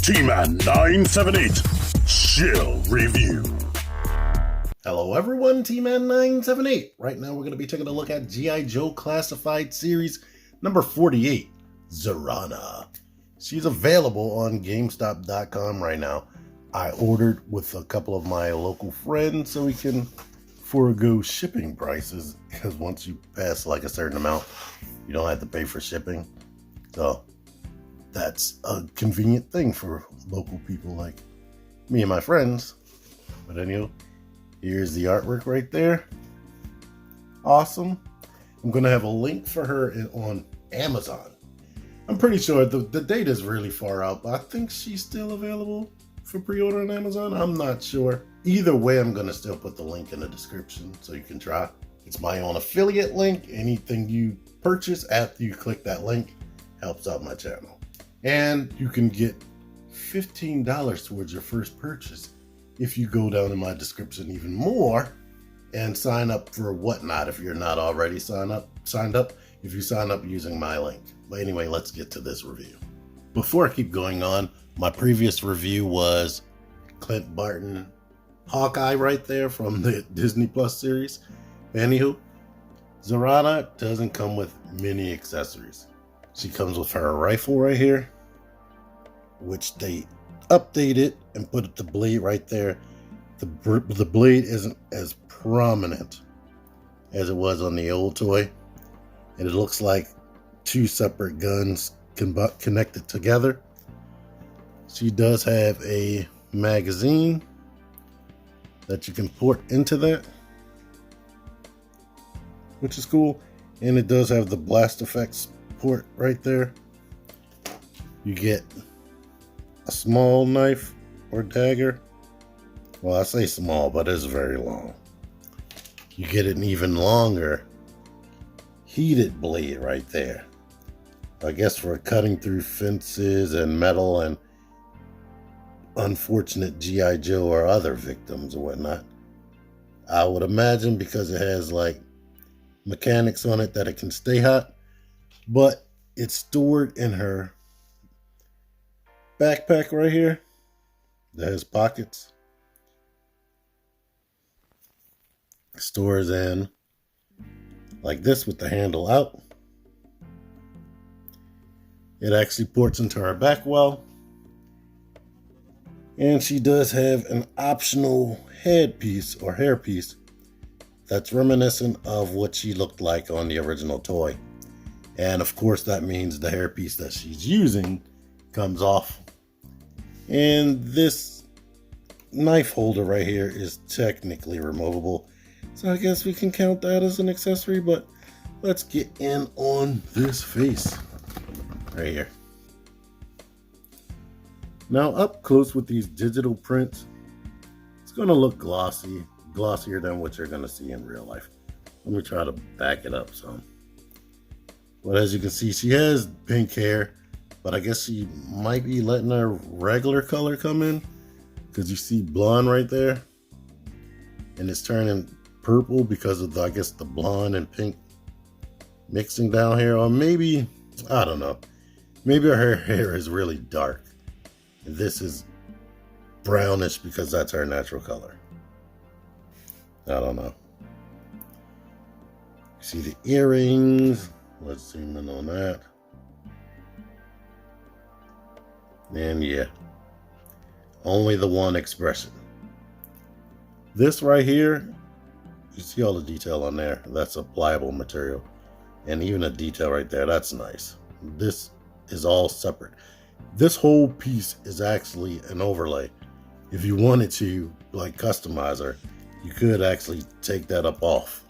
T-Man 978 Shill Review. Hello everyone, T-Man 978. Right now we're going to be taking a look at G.I. Joe Classified Series number 48, Zarana. She's available on GameStop.com right now. I ordered with a couple of my local friends so we can forego shipping prices, because once you pass like a certain amount, you don't have to pay for shipping. So that's a convenient thing for local people like me and my friends. But anyway, here's the artwork right there. Awesome. I'm going to have a link for her on Amazon. I'm pretty sure the date is really far out, but I think she's still available for pre-order on Amazon. I'm not sure. Either way, I'm going to still put the link in the description so you can try. It's my own affiliate link. Anything you purchase after you click that link helps out my channel. And you can get $15 towards your first purchase if you go down in my description even more and sign up for Whatnot if you're not already signed up. If you sign up using my link. But anyway, let's get to this review. Before I keep going on, my previous review was Clint Barton Hawkeye right there from the Disney Plus series. Anywho, Zarana doesn't come with many accessories. She comes with her rifle right here, which they updated and put the blade right there. The blade isn't as prominent as it was on the old toy, and it looks like two separate guns connected together. She does have a magazine that you can port into that, which is cool, and it does have the blast effects port right there. You get a small knife or dagger. Well, I say small, but it's very long. You get an even longer heated blade right there. I guess for cutting through fences and metal and unfortunate G.I. Joe or other victims or whatnot. I would imagine because it has like mechanics on it that it can stay hot, but it's stored in her backpack right here that has pockets. Stores in like this with the handle out. It actually ports into her back well. And she does have an optional headpiece or hairpiece that's reminiscent of what she looked like on the original toy. And of course that means the hairpiece that she's using comes off. And this knife holder right here is technically removable. So I guess we can count that as an accessory, but let's get in on this face right here. Now up close with these digital prints, it's going to look glossier than what you're going to see in real life. Let me try to back it up some. But as you can see, she has pink hair, but I guess she might be letting her regular color come in, because you see blonde right there, and it's turning purple because of I guess the blonde and pink mixing down here. Or maybe, I don't know, maybe her hair is really dark. This is brownish because that's her natural color. I don't know. See the earrings. Let's zoom in on that. And yeah, only the one expression. This right here, you see all the detail on there. That's a pliable material. And even a detail right there, that's nice. This is all separate. This whole piece is actually an overlay. If you wanted to like customize her, you could actually take that up off.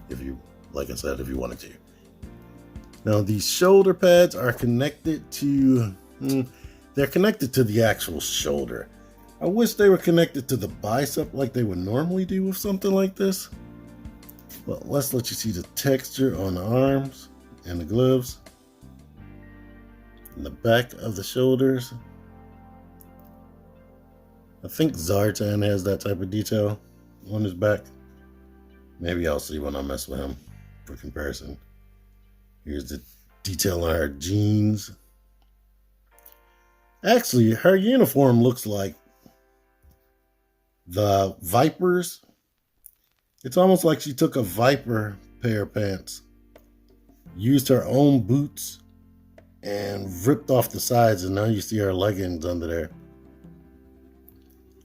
If you, like I said, if you wanted to. Now these shoulder pads are connected to, they're connected to the actual shoulder. I wish they were connected to the bicep like they would normally do with something like this. But let's let you see the texture on the arms and the gloves. And the back of the shoulders. I think Zartan has that type of detail on his back. Maybe I'll see when I mess with him for comparison. Here's the detail on her jeans. Actually, her uniform looks like the Vipers. It's almost like she took a Viper pair of pants, used her own boots, and ripped off the sides, and now you see her leggings under there.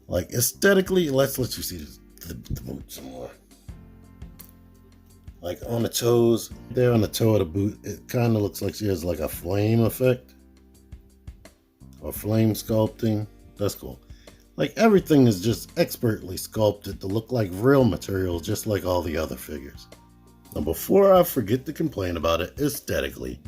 Like, aesthetically, let's let you see the boots some more. Like, on the toes, there on the toe of the boot, it kind of looks like she has like a flame effect. Or flame sculpting. That's cool. Like, everything is just expertly sculpted to look like real material, just like all the other figures. Now, before I forget to complain about it aesthetically,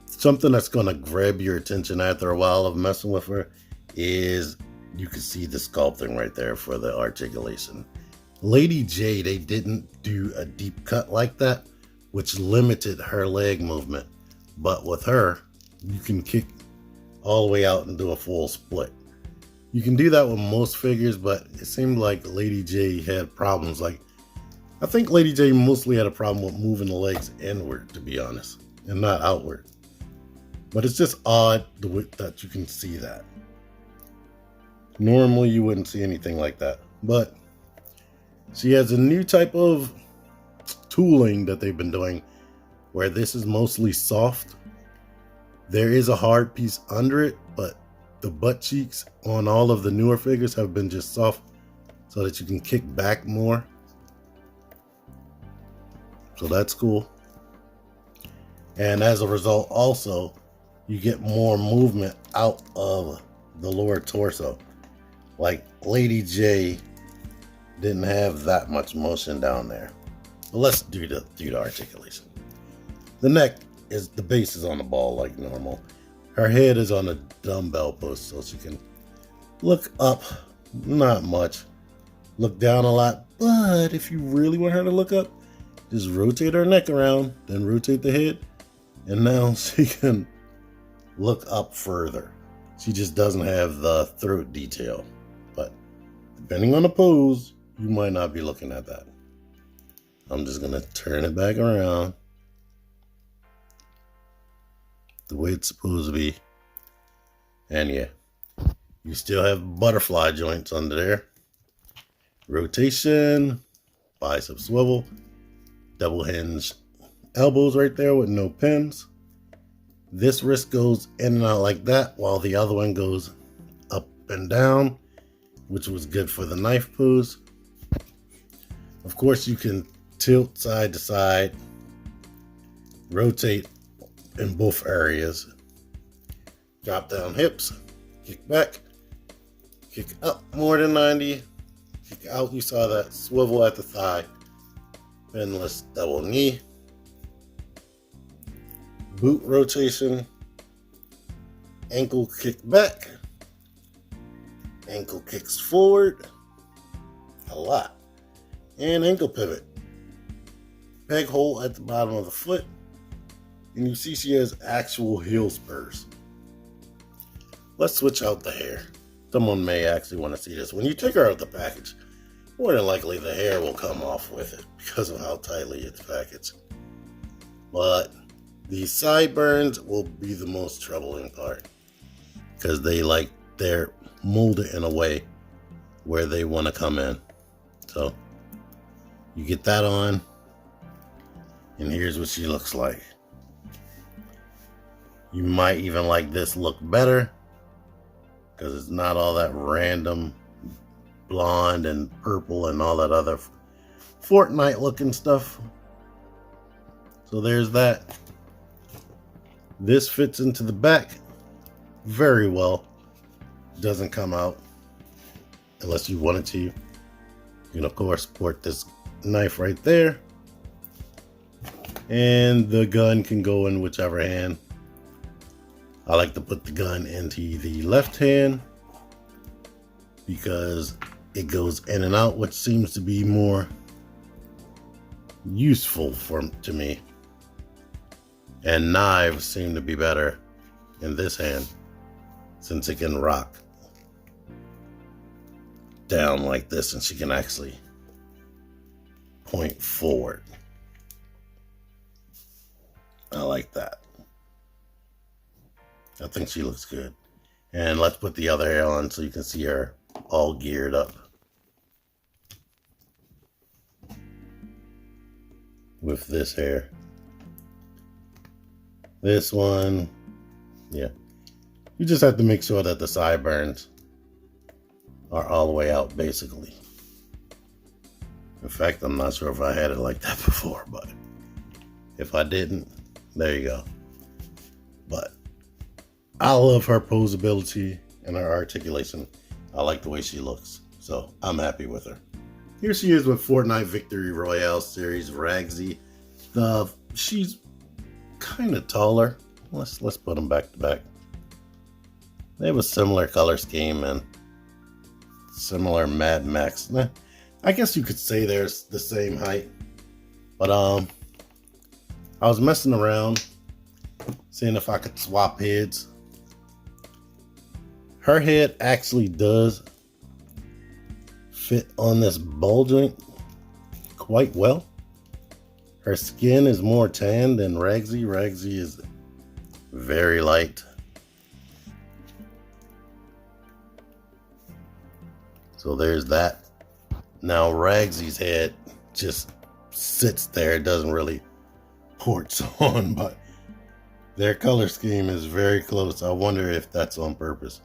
something that's going to grab your attention after a while of messing with her is you can see the sculpting right there for the articulation. Lady J, they didn't do a deep cut like that, which limited her leg movement. But with her, you can kick all the way out and do a full split. You can do that with most figures, but it seemed like Lady J had problems. Like, I think Lady J mostly had a problem with moving the legs inward, to be honest, and not outward. But it's just odd that you can see that. Normally, you wouldn't see anything like that. But she has a new type of tooling that they've been doing, where this is mostly soft. There is a hard piece under it, but the butt cheeks on all of the newer figures have been just soft so that you can kick back more. So that's cool. And as a result, also, you get more movement out of the lower torso. Like, Lady J didn't have that much motion down there. But let's do the articulation. The neck is, the base is on the ball like normal. Her head is on a dumbbell post, so she can look up, not much. Look down a lot, but if you really want her to look up, just rotate her neck around, then rotate the head, and now she can look up further. She just doesn't have the throat detail, but depending on the pose, you might not be looking at that. I'm just gonna turn it back around the way it's supposed to be. And yeah, you still have butterfly joints under there. Rotation, bicep swivel, double hinge elbows right there with no pins. This wrist goes in and out like that, while the other one goes up and down, which was good for the knife pose. Of course, you can tilt side to side, rotate in both areas, drop down hips, kick back, kick up more than 90, kick out. You saw that swivel at the thigh, pinless double knee, boot rotation, ankle kick back, ankle kicks forward, a lot, and ankle pivot, peg hole at the bottom of the foot, and you see she has actual heel spurs. Let's switch out the hair. Someone may actually want to see this. When you take her out of the package, more than likely the hair will come off with it because of how tightly it's packaged. But the sideburns will be the most troubling part, because they're molded in a way where they want to come in. So you get that on, and here's what she looks like. You might even like this look better, because it's not all that random blonde and purple and all that other Fortnite looking stuff. So there's that. This fits into the back very well. Doesn't come out unless you want it to. You can of course port this knife right there, and the gun can go in whichever hand. I like to put the gun into the left hand because it goes in and out, which seems to be more useful to me. And knives seem to be better in this hand, since it can rock down like this and she can actually point forward. I like that. I think she looks good. And let's put the other hair on so you can see her all geared up. With this hair. This one, yeah. You just have to make sure that the sideburns are all the way out, basically. In fact, I'm not sure if I had it like that before, but if I didn't, there you go. But I love her posability and her articulation. I like the way she looks, so I'm happy with her. Here she is with Fortnite Victory Royale Series Ragsy. She's kind of taller. Let's put them back to back. They have a similar color scheme and similar Mad Max. I guess you could say they're the same height. But I was messing around, seeing if I could swap heads. Her head actually does fit on this ball joint quite well. Her skin is more tan than Ragsy. Ragsy is very light. So there's that. Now Ragsy's head just sits there. It doesn't really ports on, but their color scheme is very close. I wonder if that's on purpose.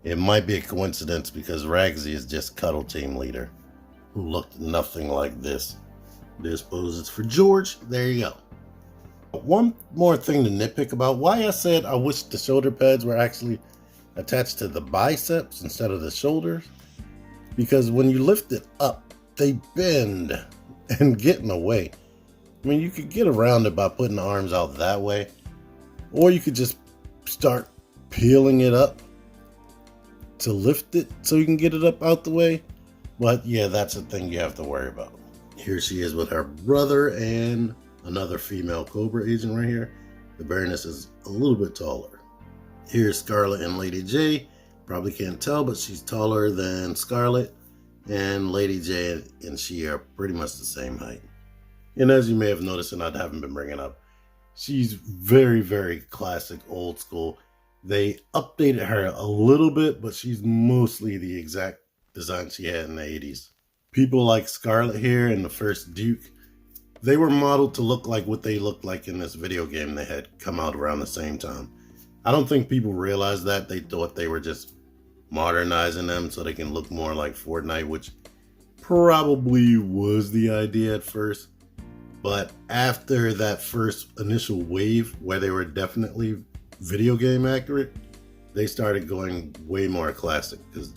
It might be a coincidence because Ragsy is just Cuddle Team leader who looked nothing like this. This pose is for George. There you go. One more thing to nitpick about why I said I wish the shoulder pads were actually attached to the biceps instead of the shoulders. Because when you lift it up, they bend and get in the way. I mean, you could get around it by putting the arms out that way, or you could just start peeling it up to lift it so you can get it up out the way. But yeah, that's the thing you have to worry about. Here she is with her brother and another female Cobra agent right here. The Baroness is a little bit taller. Here's Scarlet and Lady J. Probably can't tell, but she's taller than Scarlet, and Lady J and she are pretty much the same height. And as you may have noticed, and I haven't been bringing up, she's very, very classic, old school. They updated her a little bit, but she's mostly the exact design she had in the 80s. People like Scarlet here and the first Duke, they were modeled to look like what they looked like in this video game they had come out around the same time. I don't think people realized that. They thought they were just modernizing them so they can look more like Fortnite, which probably was the idea at first. But after that first initial wave where they were definitely video game accurate, they started going way more classic because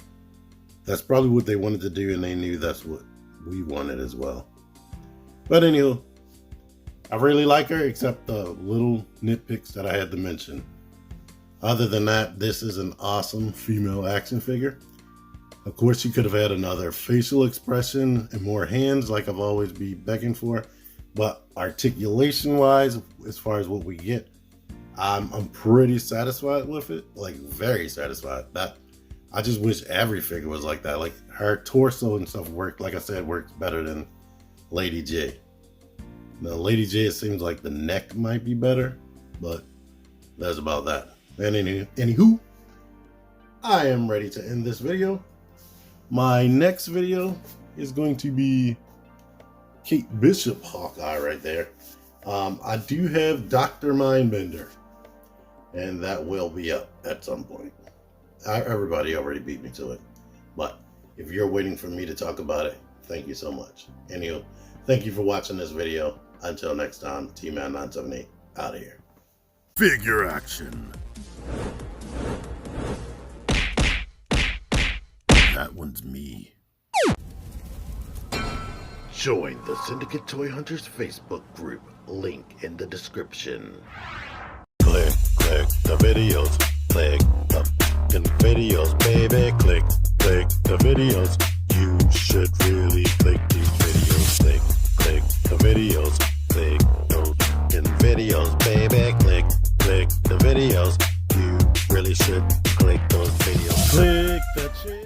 that's probably what they wanted to do, and they knew that's what we wanted as well. But anywho, I really like her except the little nitpicks that I had to mention. Other than that, this is an awesome female action figure. Of course, she could have had another facial expression and more hands like I've always been begging for. But articulation-wise, as far as what we get, I'm pretty satisfied with it. Like, very satisfied. I just wish every figure was like that. Like, her torso and stuff worked, like I said, works better than Lady J. Now, Lady J, it seems like the neck might be better, but that's about that. And anywho, I am ready to end this video. My next video is going to be Kate Bishop Hawkeye right there. I do have Dr. Mindbender, and that will be up at some point. Everybody already beat me to it, but if you're waiting for me to talk about it, thank you so much. Anywho, thank you for watching this video. Until next time, T-Man978 out of here. Figure action. That one's me. Join the Syndicate Toy Hunters Facebook group. Link in the description. Click the videos. Click the videos, baby. Click the videos. You should really click these videos. Click the videos.